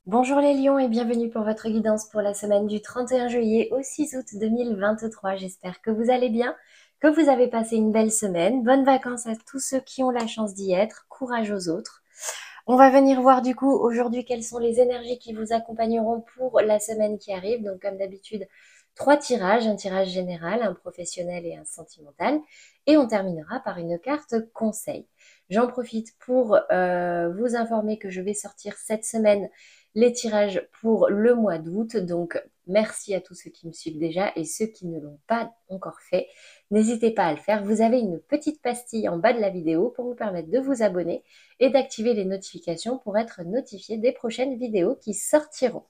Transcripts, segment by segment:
Bonjour les lions et bienvenue pour votre guidance pour la semaine du 31 juillet au 6 août 2023. J'espère que vous allez bien, que vous avez passé une belle semaine. Bonnes vacances à tous ceux qui ont la chance d'y être. Courage aux autres. On va venir voir du coup aujourd'hui quelles sont les énergies qui vous accompagneront pour la semaine qui arrive. Donc comme d'habitude, trois tirages, un tirage général, un professionnel et un sentimental. Et on terminera par une carte conseil. J'en profite pour vous informer que je vais sortir cette semaine les tirages pour le mois d'août. Donc merci à tous ceux qui me suivent déjà et ceux qui ne l'ont pas encore fait. N'hésitez pas à le faire. Vous avez une petite pastille en bas de la vidéo pour vous permettre de vous abonner et d'activer les notifications pour être notifié des prochaines vidéos qui sortiront.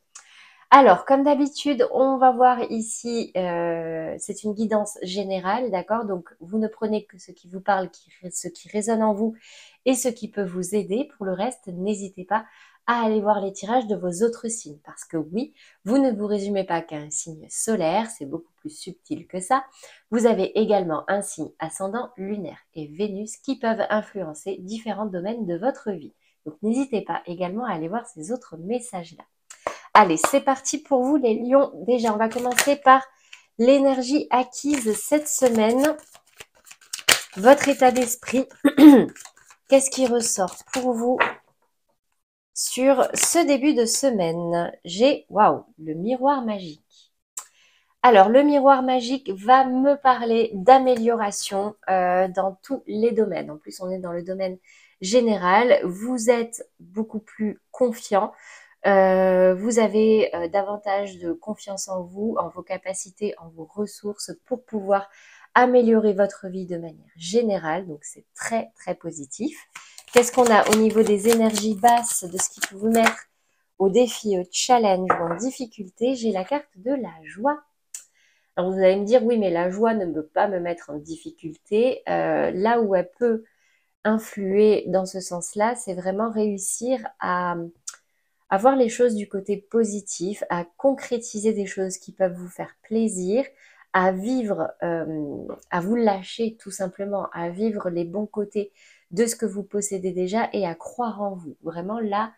Alors, comme d'habitude, on va voir ici, c'est une guidance générale, d'accord? Donc, vous ne prenez que ce qui vous parle, ce qui résonne en vous et ce qui peut vous aider. Pour le reste, n'hésitez pas à aller voir les tirages de vos autres signes. Parce que oui, vous ne vous résumez pas qu'à un signe solaire, c'est beaucoup plus subtil que ça. Vous avez également un signe ascendant, lunaire et Vénus qui peuvent influencer différents domaines de votre vie. Donc, n'hésitez pas également à aller voir ces autres messages-là. Allez, c'est parti pour vous les lions. Déjà, on va commencer par l'énergie acquise cette semaine. Votre état d'esprit. Qu'est-ce qui ressort pour vous sur ce début de semaine? J'ai, waouh, le miroir magique. Alors, le miroir magique va me parler d'amélioration dans tous les domaines. En plus, on est dans le domaine général. Vous êtes beaucoup plus confiant. Vous avez davantage de confiance en vous, en vos capacités, en vos ressources pour pouvoir améliorer votre vie de manière générale. Donc, c'est très, très positif. Qu'est-ce qu'on a au niveau des énergies basses, de ce qui peut vous mettre au défi, au challenge ou en difficulté? J'ai la carte de la joie. Alors, vous allez me dire, oui, mais la joie ne peut pas me mettre en difficulté. Là où elle peut influer dans ce sens-là, c'est vraiment réussir à voir les choses du côté positif, à concrétiser des choses qui peuvent vous faire plaisir, à vivre, à vous lâcher tout simplement, à vivre les bons côtés de ce que vous possédez déjà et à croire en vous. Vraiment là,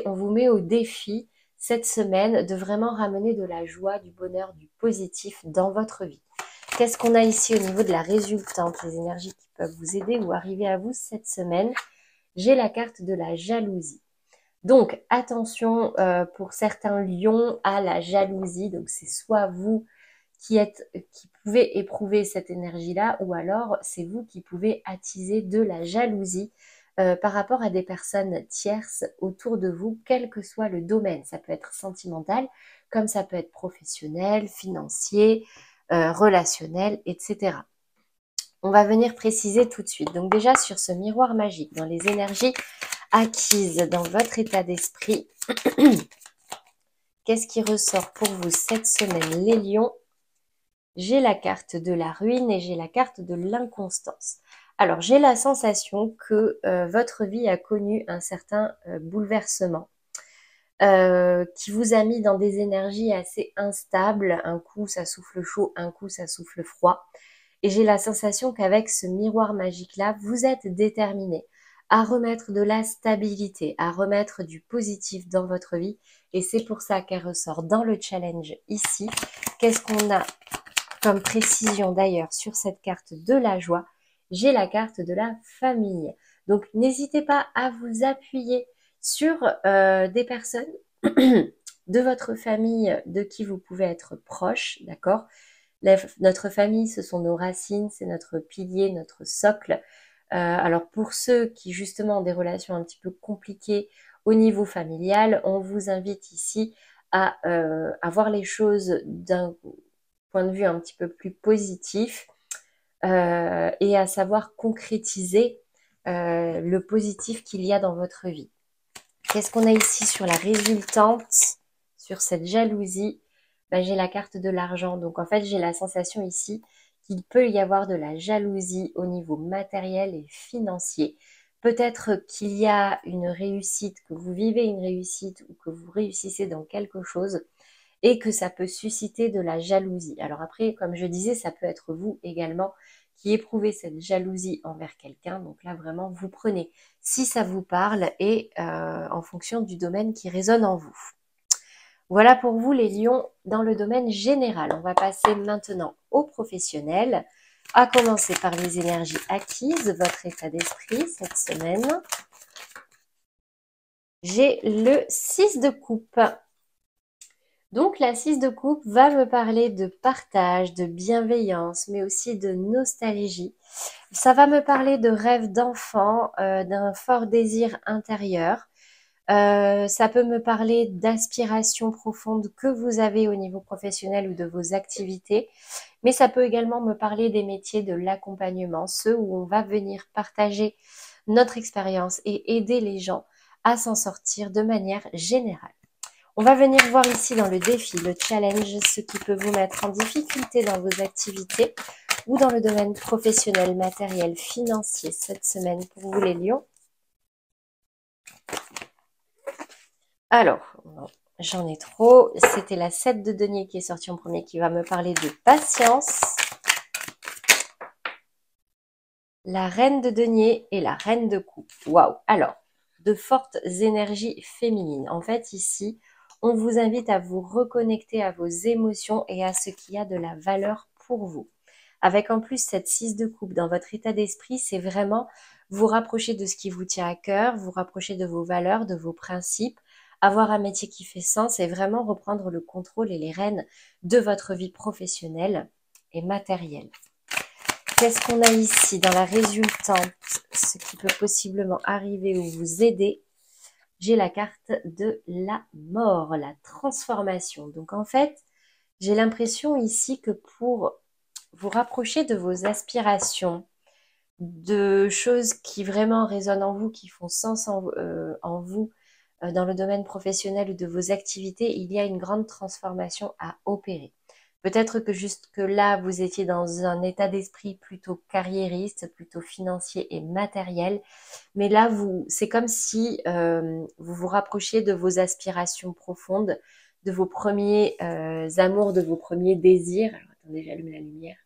on vous met au défi cette semaine de vraiment ramener de la joie, du bonheur, du positif dans votre vie. Qu'est-ce qu'on a ici au niveau de la résultante, les énergies qui peuvent vous aider ou arriver à vous cette semaine? J'ai la carte de la jalousie. Donc, attention pour certains lions à la jalousie. Donc, c'est soit vous qui pouvez éprouver cette énergie-là, ou alors c'est vous qui pouvez attiser de la jalousie par rapport à des personnes tierces autour de vous, quel que soit le domaine. Ça peut être sentimental, comme ça peut être professionnel, financier, relationnel, etc. On va venir préciser tout de suite. Donc déjà sur ce miroir magique, dans les énergies acquises dans votre état d'esprit, qu'est-ce qui ressort pour vous cette semaine, les lions? J'ai la carte de la ruine et j'ai la carte de l'inconstance. Alors, j'ai la sensation que votre vie a connu un certain bouleversement qui vous a mis dans des énergies assez instables. Un coup, ça souffle chaud, un coup, ça souffle froid. Et j'ai la sensation qu'avec ce miroir magique-là, vous êtes déterminé à remettre de la stabilité, à remettre du positif dans votre vie. Et c'est pour ça qu'elle ressort dans le challenge ici. Qu'est-ce qu'on a comme précision d'ailleurs sur cette carte de la joie? J'ai la carte de la famille. Donc n'hésitez pas à vous appuyer sur des personnes de votre famille de qui vous pouvez être proche, d'accord? Notre famille, ce sont nos racines, c'est notre pilier, notre socle. Alors pour ceux qui justement ont des relations un petit peu compliquées au niveau familial, on vous invite ici à voir les choses d'un point de vue un petit peu plus positif et à savoir concrétiser le positif qu'il y a dans votre vie. Qu'est-ce qu'on a ici sur la résultante, sur cette jalousie? Ben, j'ai la carte de l'argent. Donc en fait, j'ai la sensation ici qu'il peut y avoir de la jalousie au niveau matériel et financier. Peut-être qu'il y a une réussite, que vous vivez une réussite ou que vous réussissez dans quelque chose et que ça peut susciter de la jalousie. Alors après, comme je disais, ça peut être vous également qui éprouvez cette jalousie envers quelqu'un. Donc là, vraiment, vous prenez si ça vous parle et en fonction du domaine qui résonne en vous. Voilà pour vous les lions dans le domaine général. On va passer maintenant au professionnel, à commencer par les énergies acquises, votre état d'esprit cette semaine. J'ai le 6 de coupe. Donc la 6 de coupe va me parler de partage, de bienveillance, mais aussi de nostalgie. Ça va me parler de rêves d'enfant, d'un fort désir intérieur. Ça peut me parler d'aspirations profondes que vous avez au niveau professionnel ou de vos activités, mais ça peut également me parler des métiers de l'accompagnement, ceux où on va venir partager notre expérience et aider les gens à s'en sortir de manière générale. On va venir voir ici dans le défi, le challenge, ce qui peut vous mettre en difficulté dans vos activités ou dans le domaine professionnel, matériel, financier cette semaine pour vous les lions. Alors, j'en ai trop. C'était la 7 de denier qui est sortie en premier qui va me parler de patience. La reine de denier et la reine de coupe. Waouh! Alors, de fortes énergies féminines. En fait, ici, on vous invite à vous reconnecter à vos émotions et à ce qui a de la valeur pour vous. Avec en plus cette 6 de coupe dans votre état d'esprit, c'est vraiment vous rapprocher de ce qui vous tient à cœur, vous rapprocher de vos valeurs, de vos principes, avoir un métier qui fait sens et vraiment reprendre le contrôle et les rênes de votre vie professionnelle et matérielle. Qu'est-ce qu'on a ici dans la résultante, ce qui peut possiblement arriver ou vous aider? J'ai la carte de la mort, la transformation. Donc en fait, j'ai l'impression ici que pour vous rapprocher de vos aspirations, de choses qui vraiment résonnent en vous, qui font sens en vous, dans le domaine professionnel ou de vos activités, il y a une grande transformation à opérer. Peut-être que jusque là, vous étiez dans un état d'esprit plutôt carriériste, plutôt financier et matériel. Mais là, c'est comme si vous vous rapprochiez de vos aspirations profondes, de vos premiers amours, de vos premiers désirs. Alors, attendez, j'allume la lumière.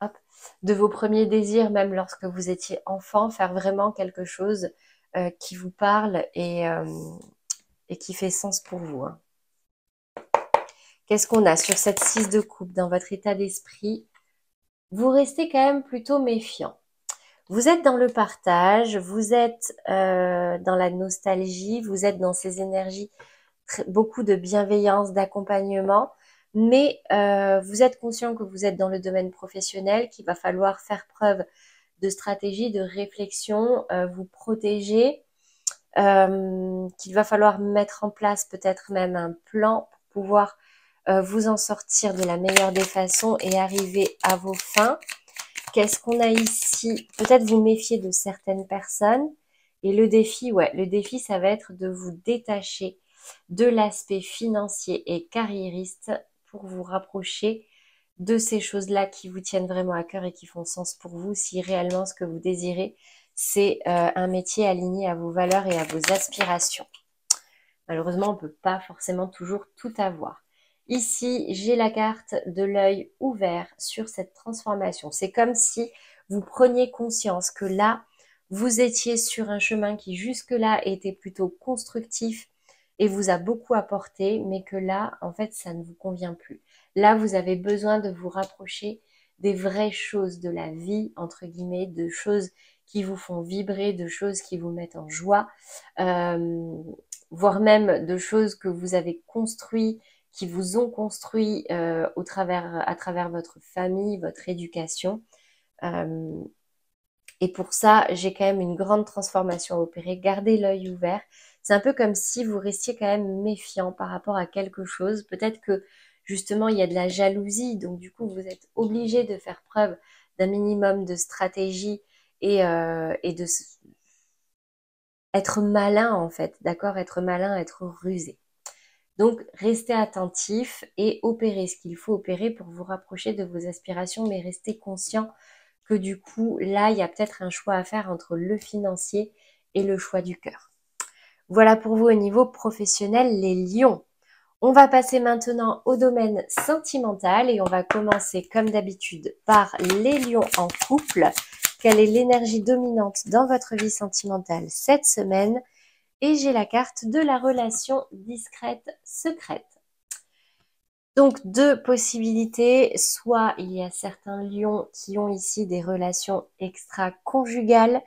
Hop. De vos premiers désirs, même lorsque vous étiez enfant, faire vraiment quelque chose qui vous parle et qui fait sens pour vous. Hein. Qu'est-ce qu'on a sur cette 6 de coupe dans votre état d'esprit? Vous restez quand même plutôt méfiant. Vous êtes dans le partage, vous êtes dans la nostalgie, vous êtes dans ces énergies, beaucoup de bienveillance, d'accompagnement, mais vous êtes conscient que vous êtes dans le domaine professionnel, qu'il va falloir faire preuve de stratégie, de réflexion, vous protéger, qu'il va falloir mettre en place peut-être même un plan pour pouvoir vous en sortir de la meilleure des façons et arriver à vos fins. Qu'est-ce qu'on a ici? Peut-être vous méfier de certaines personnes. Et le défi, le défi, ça va être de vous détacher de l'aspect financier et carriériste pour vous rapprocher de ces choses-là qui vous tiennent vraiment à cœur et qui font sens pour vous, si réellement ce que vous désirez, c'est un métier aligné à vos valeurs et à vos aspirations. Malheureusement, on ne peut pas forcément toujours tout avoir. Ici, j'ai la carte de l'œil ouvert sur cette transformation. C'est comme si vous preniez conscience que là, vous étiez sur un chemin qui jusque-là était plutôt constructif et vous a beaucoup apporté, mais que là, en fait, ça ne vous convient plus. Là, vous avez besoin de vous rapprocher des vraies choses de la vie, entre guillemets, de choses qui vous font vibrer, de choses qui vous mettent en joie, voire même de choses que vous avez construites, qui vous ont construit à travers votre famille, votre éducation. Et pour ça, j'ai quand même une grande transformation à opérer. Gardez l'œil ouvert. C'est un peu comme si vous restiez quand même méfiant par rapport à quelque chose. Peut-être que justement, il y a de la jalousie. Donc du coup, vous êtes obligé de faire preuve d'un minimum de stratégie et de être malin en fait. D'accord? Être malin, être rusé. Donc, restez attentif et opérez ce qu'il faut opérer pour vous rapprocher de vos aspirations, mais restez conscient que du coup, là, il y a peut-être un choix à faire entre le financier et le choix du cœur. Voilà pour vous au niveau professionnel, les lions. On va passer maintenant au domaine sentimental et on va commencer comme d'habitude par les lions en couple. Quelle est l'énergie dominante dans votre vie sentimentale cette semaine? Et j'ai la carte de la relation discrète secrète. Donc deux possibilités, soit il y a certains lions qui ont ici des relations extra-conjugales,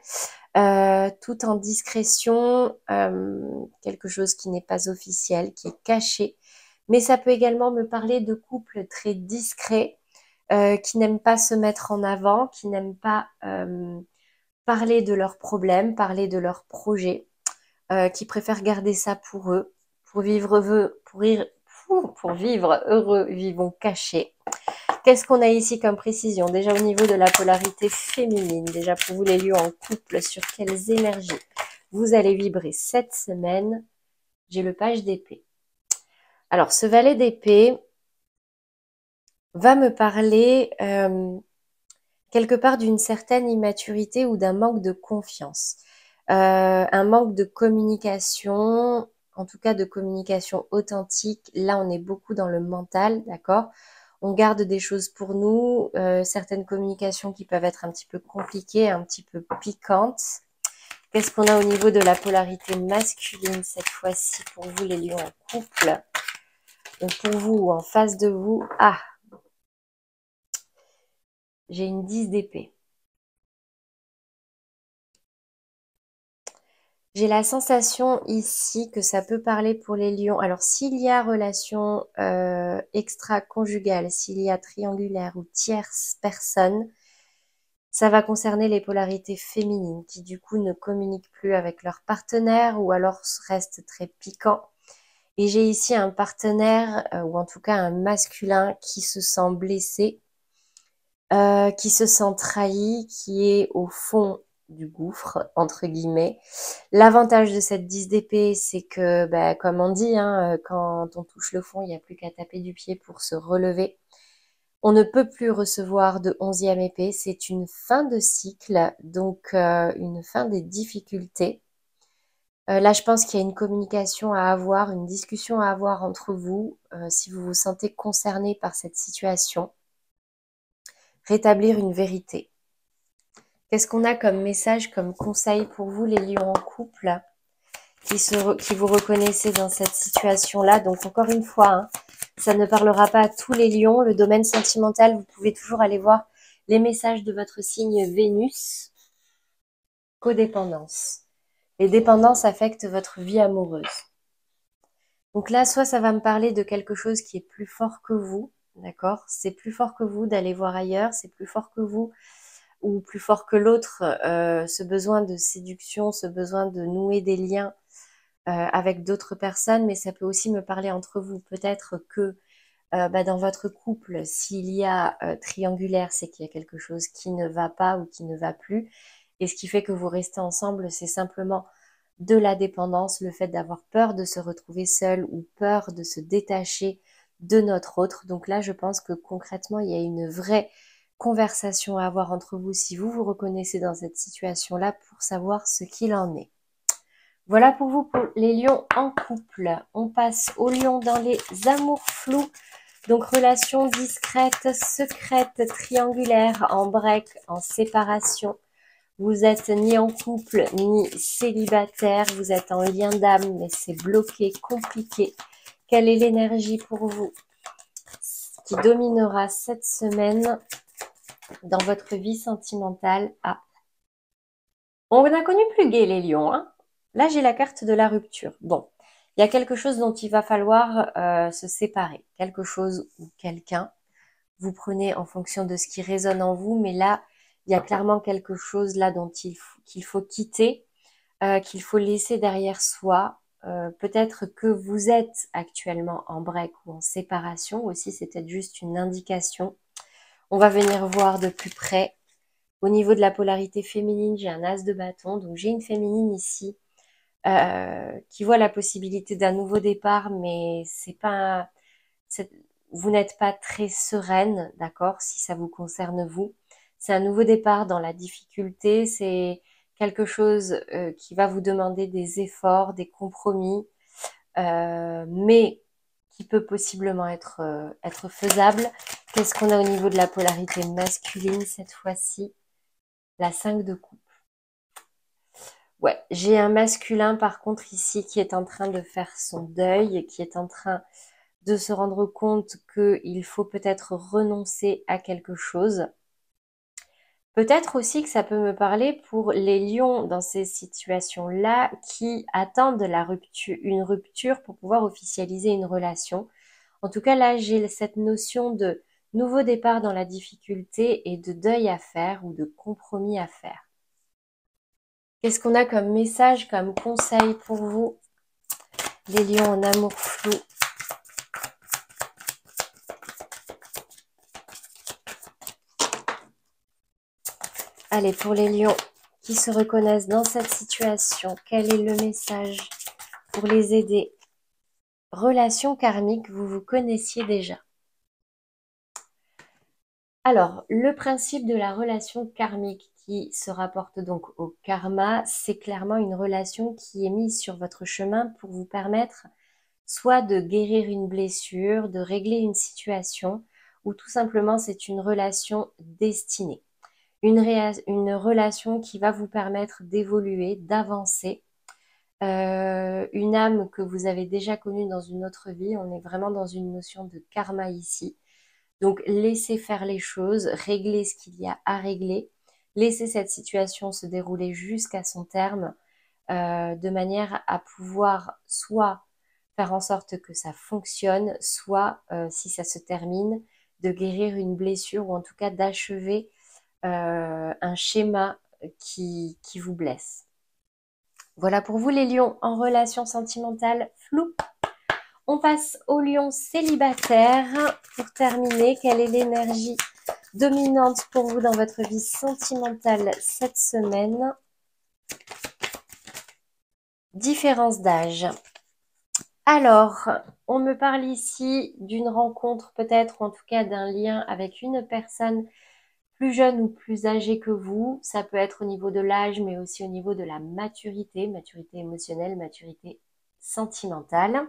tout en discrétion, quelque chose qui n'est pas officiel, qui est caché. Mais ça peut également me parler de couples très discrets, qui n'aiment pas se mettre en avant, qui n'aiment pas parler de leurs problèmes, parler de leurs projets, qui préfèrent garder ça pour eux, pour vivre heureux, pour vivre heureux, vivons cachés. Qu'est-ce qu'on a ici comme précision? Déjà au niveau de la polarité féminine, déjà pour vous les lieux en couple, sur quelles énergies vous allez vibrer cette semaine? J'ai le page d'épée. Alors ce valet d'épée va me parler quelque part d'une certaine immaturité ou d'un manque de confiance. Un manque de communication, en tout cas de communication authentique. Là, on est beaucoup dans le mental, d'accord? On garde des choses pour nous, certaines communications qui peuvent être un petit peu compliquées, un petit peu piquantes. Qu'est-ce qu'on a au niveau de la polarité masculine cette fois-ci pour vous les lions en couple? Donc pour vous ou en face de vous, ah, j'ai une 10 d'épée. J'ai la sensation ici que ça peut parler pour les lions. Alors, s'il y a relation extra-conjugale, s'il y a triangulaire ou tierce personne, ça va concerner les polarités féminines qui du coup ne communiquent plus avec leur partenaire ou alors restent très piquants. Et j'ai ici un partenaire ou en tout cas un masculin qui se sent blessé, qui se sent trahi, qui est au fond du gouffre, entre guillemets. L'avantage de cette 10 d'épée, c'est que, bah, comme on dit, hein, quand on touche le fond, il n'y a plus qu'à taper du pied pour se relever. On ne peut plus recevoir de 11e épée, c'est une fin de cycle, donc une fin des difficultés. Là, je pense qu'il y a une communication à avoir, une discussion à avoir entre vous, si vous vous sentez concerné par cette situation. Rétablir une vérité. Qu'est-ce qu'on a comme message, comme conseil pour vous, les lions en couple, qui vous reconnaissez dans cette situation-là? Donc, encore une fois, hein, ça ne parlera pas à tous les lions. Le domaine sentimental, vous pouvez toujours aller voir les messages de votre signe Vénus. Codépendance. Les dépendances affectent votre vie amoureuse. Donc là, soit ça va me parler de quelque chose qui est plus fort que vous, d'accord? C'est plus fort que vous d'aller voir ailleurs, c'est plus fort que vous ou plus fort que l'autre, ce besoin de séduction, ce besoin de nouer des liens avec d'autres personnes, mais ça peut aussi me parler entre vous. Peut-être que bah, dans votre couple, s'il y a triangulaire, c'est qu'il y a quelque chose qui ne va pas ou qui ne va plus. Et ce qui fait que vous restez ensemble, c'est simplement de la dépendance, le fait d'avoir peur de se retrouver seul ou peur de se détacher de notre autre. Donc là, je pense que concrètement, il y a une vraie conversation à avoir entre vous si vous vous reconnaissez dans cette situation-là pour savoir ce qu'il en est. Voilà pour vous pour les lions en couple. On passe aux lions dans les amours flous. Donc relation discrète, secrète, triangulaire, en break, en séparation. Vous êtes ni en couple, ni célibataire. Vous êtes en lien d'âme, mais c'est bloqué, compliqué. Quelle est l'énergie pour vous qui dominera cette semaine dans votre vie sentimentale? Ah, on a connu plus gai les lions, hein. Là, j'ai la carte de la rupture. Bon, il y a quelque chose dont il va falloir se séparer. Quelque chose ou quelqu'un. Vous prenez en fonction de ce qui résonne en vous, mais là, il y a clairement quelque chose là dont qu'il faut quitter, qu'il faut laisser derrière soi. Peut-être que vous êtes actuellement en break ou en séparation aussi, c'est peut-être juste une indication. On va venir voir de plus près. Au niveau de la polarité féminine, j'ai un as de bâton, donc j'ai une féminine ici qui voit la possibilité d'un nouveau départ, mais c'est pas, vous n'êtes pas très sereine, d'accord, si ça vous concerne vous. C'est un nouveau départ dans la difficulté, c'est quelque chose qui va vous demander des efforts, des compromis, mais qui peut possiblement être faisable. Qu'est-ce qu'on a au niveau de la polarité masculine cette fois-ci? La 5 de coupe. Ouais, j'ai un masculin par contre ici qui est en train de faire son deuil, qui est en train de se rendre compte qu'il faut peut-être renoncer à quelque chose. Peut-être aussi que ça peut me parler pour les lions dans ces situations-là qui attendent une rupture pour pouvoir officialiser une relation. En tout cas, là, j'ai cette notion de nouveau départ dans la difficulté et de deuil à faire ou de compromis à faire. Qu'est-ce qu'on a comme message, comme conseil pour vous, les lions en amour flou? Allez, pour les lions qui se reconnaissent dans cette situation, quel est le message pour les aider? Relation karmique, vous vous connaissiez déjà. Alors, le principe de la relation karmique qui se rapporte donc au karma, c'est clairement une relation qui est mise sur votre chemin pour vous permettre soit de guérir une blessure, de régler une situation, ou tout simplement c'est une relation destinée. Une relation qui va vous permettre d'évoluer, d'avancer. Une âme que vous avez déjà connue dans une autre vie, on est vraiment dans une notion de karma ici. Donc laissez faire les choses, régler ce qu'il y a à régler, laissez cette situation se dérouler jusqu'à son terme, de manière à pouvoir soit faire en sorte que ça fonctionne, soit, si ça se termine, de guérir une blessure ou en tout cas d'achever un schéma qui vous blesse. Voilà pour vous les lions en relation sentimentale floue. On passe aux lions célibataires. Pour terminer, quelle est l'énergie dominante pour vous dans votre vie sentimentale cette semaine? Différence d'âge. Alors, on me parle ici d'une rencontre peut-être, ou en tout cas d'un lien avec une personne plus jeune ou plus âgée que vous. Ça peut être au niveau de l'âge, mais aussi au niveau de la maturité, maturité émotionnelle, maturité sentimentale.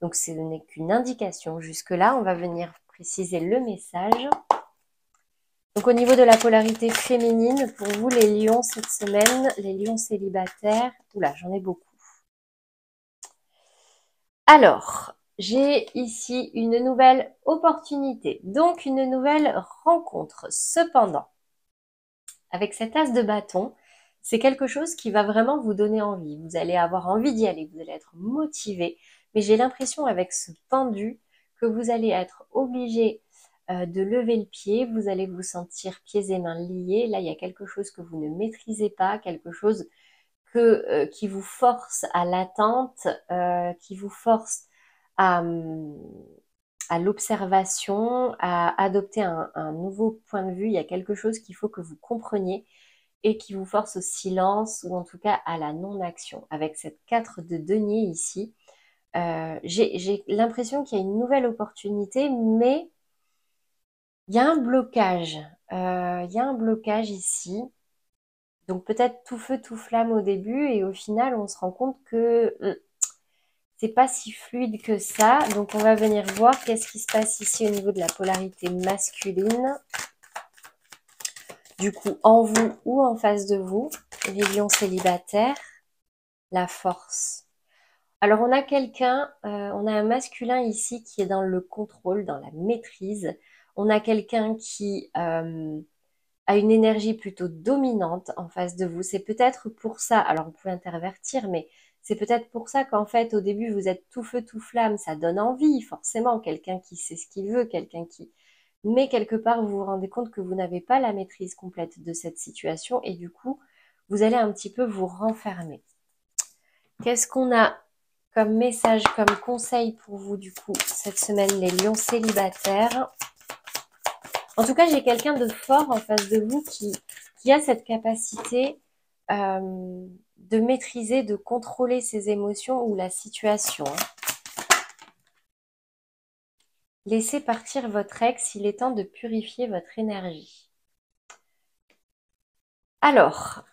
Donc, ce n'est qu'une indication. Jusque-là, on va venir préciser le message. Donc, au niveau de la polarité féminine, pour vous, les lions cette semaine, les lions célibataires, oula, j'en ai beaucoup. Alors, j'ai ici une nouvelle opportunité, donc une nouvelle rencontre. Cependant, avec cet as de bâton, c'est quelque chose qui va vraiment vous donner envie. Vous allez avoir envie d'y aller, vous allez être motivé, mais j'ai l'impression avec ce pendu que vous allez être obligé de lever le pied, vous allez vous sentir pieds et mains liés. Là, il y a quelque chose que vous ne maîtrisez pas, quelque chose qui vous force à l'attente, qui vous force à, à l'observation, à adopter un nouveau point de vue. Il y a quelque chose qu'il faut que vous compreniez et qui vous force au silence ou en tout cas à la non-action. Avec cette 4 de denier ici, j'ai l'impression qu'il y a une nouvelle opportunité, mais il y a un blocage. Il y a un blocage ici. Donc peut-être tout feu, tout flamme au début et au final, on se rend compte que c'est pas si fluide que ça. Donc on va venir voir qu'est-ce qui se passe ici au niveau de la polarité masculine. Du coup, en vous ou en face de vous, les lions célibataires, la force. Alors on a on a un masculin ici qui est dans le contrôle, dans la maîtrise. On a quelqu'un qui a une énergie plutôt dominante en face de vous. C'est peut-être pour ça, alors vous pouvez intervertir, mais c'est peut-être pour ça qu'en fait au début vous êtes tout feu tout flamme, ça donne envie forcément, quelqu'un qui sait ce qu'il veut, quelqu'un qui... Mais quelque part vous vous rendez compte que vous n'avez pas la maîtrise complète de cette situation et du coup vous allez un petit peu vous renfermer. Qu'est-ce qu'on a comme message, comme conseil pour vous du coup cette semaine les lions célibataires? En tout cas, j'ai quelqu'un de fort en face de vous qui a cette capacité de maîtriser, de contrôler ses émotions ou la situation. Laissez partir votre ex, il est temps de purifier votre énergie. Alors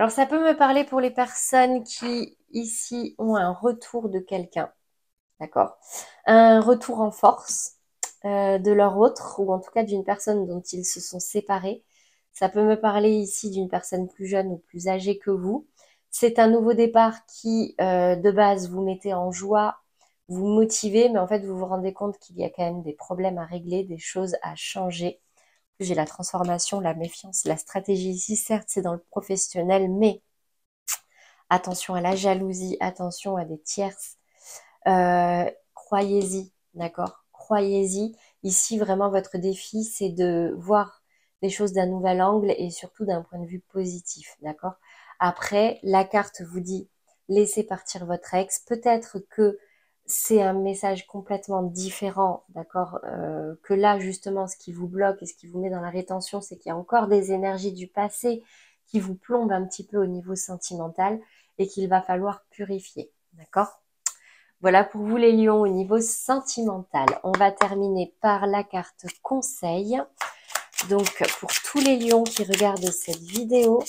Alors, ça peut me parler pour les personnes qui, ici, ont un retour de quelqu'un, d'accord? Un retour en force de leur autre, ou en tout cas d'une personne dont ils se sont séparés. Ça peut me parler ici d'une personne plus jeune ou plus âgée que vous. C'est un nouveau départ qui, de base, vous mettez en joie, vous motivez, mais en fait, vous vous rendez compte qu'il y a quand même des problèmes à régler, des choses à changer. J'ai la transformation, la méfiance, la stratégie ici. Certes, c'est dans le professionnel, mais attention à la jalousie, attention à des tierces. Croyez-y, d'accord? Croyez-y. Ici, vraiment, votre défi, c'est de voir les choses d'un nouvel angle et surtout d'un point de vue positif, d'accord? Après, la carte vous dit, laissez partir votre ex. Peut-être que c'est un message complètement différent, d'accord? Que là, justement, ce qui vous bloque et ce qui vous met dans la rétention, c'est qu'il y a encore des énergies du passé qui vous plombent un petit peu au niveau sentimental et qu'il va falloir purifier, d'accord? Voilà pour vous les lions au niveau sentimental. On va terminer par la carte conseil. Donc pour tous les lions qui regardent cette vidéo,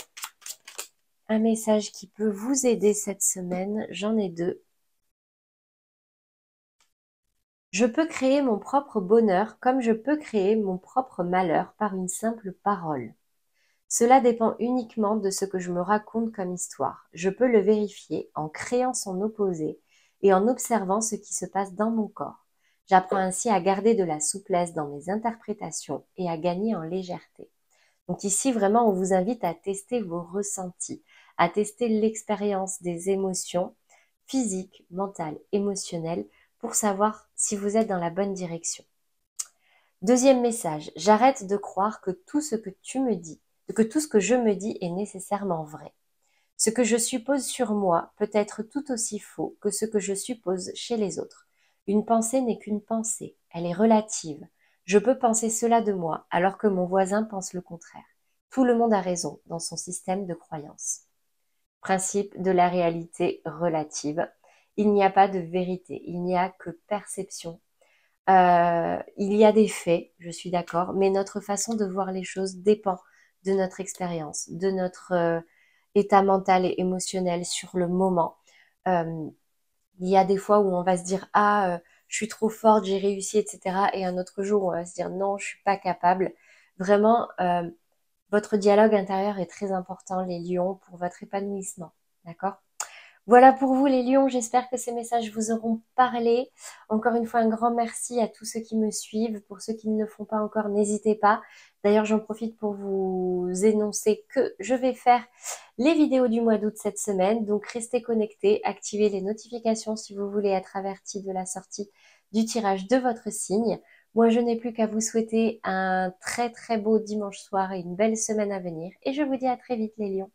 un message qui peut vous aider cette semaine, j'en ai deux. Je peux créer mon propre bonheur comme je peux créer mon propre malheur par une simple parole. Cela dépend uniquement de ce que je me raconte comme histoire. Je peux le vérifier en créant son opposé et en observant ce qui se passe dans mon corps. J'apprends ainsi à garder de la souplesse dans mes interprétations et à gagner en légèreté. Donc ici, vraiment, on vous invite à tester vos ressentis, à tester l'expérience des émotions physiques, mentales, émotionnelles pour savoir si vous êtes dans la bonne direction. Deuxième message, j'arrête de croire que tout ce que tu me dis, que tout ce que je me dis est nécessairement vrai. Ce que je suppose sur moi peut être tout aussi faux que ce que je suppose chez les autres. Une pensée n'est qu'une pensée, elle est relative. Je peux penser cela de moi alors que mon voisin pense le contraire. Tout le monde a raison dans son système de croyance. Principe de la réalité relative. Il n'y a pas de vérité, il n'y a que perception. Il y a des faits, je suis d'accord, mais notre façon de voir les choses dépend de notre expérience, de notre état mental et émotionnel sur le moment. Euh, il y a des fois où on va se dire ah je suis trop forte, j'ai réussi, etc. Et un autre jour où on va se dire non, je suis pas capable. Vraiment, votre dialogue intérieur est très important, les lions, pour votre épanouissement. D'accord? Voilà pour vous les lions, j'espère que ces messages vous auront parlé. Encore une fois, un grand merci à tous ceux qui me suivent. Pour ceux qui ne le font pas encore, n'hésitez pas. D'ailleurs, j'en profite pour vous énoncer que je vais faire les vidéos du mois d'août cette semaine. Donc, restez connectés, activez les notifications si vous voulez être averti de la sortie du tirage de votre signe. Moi, je n'ai plus qu'à vous souhaiter un très très beau dimanche soir et une belle semaine à venir. Et je vous dis à très vite les lions.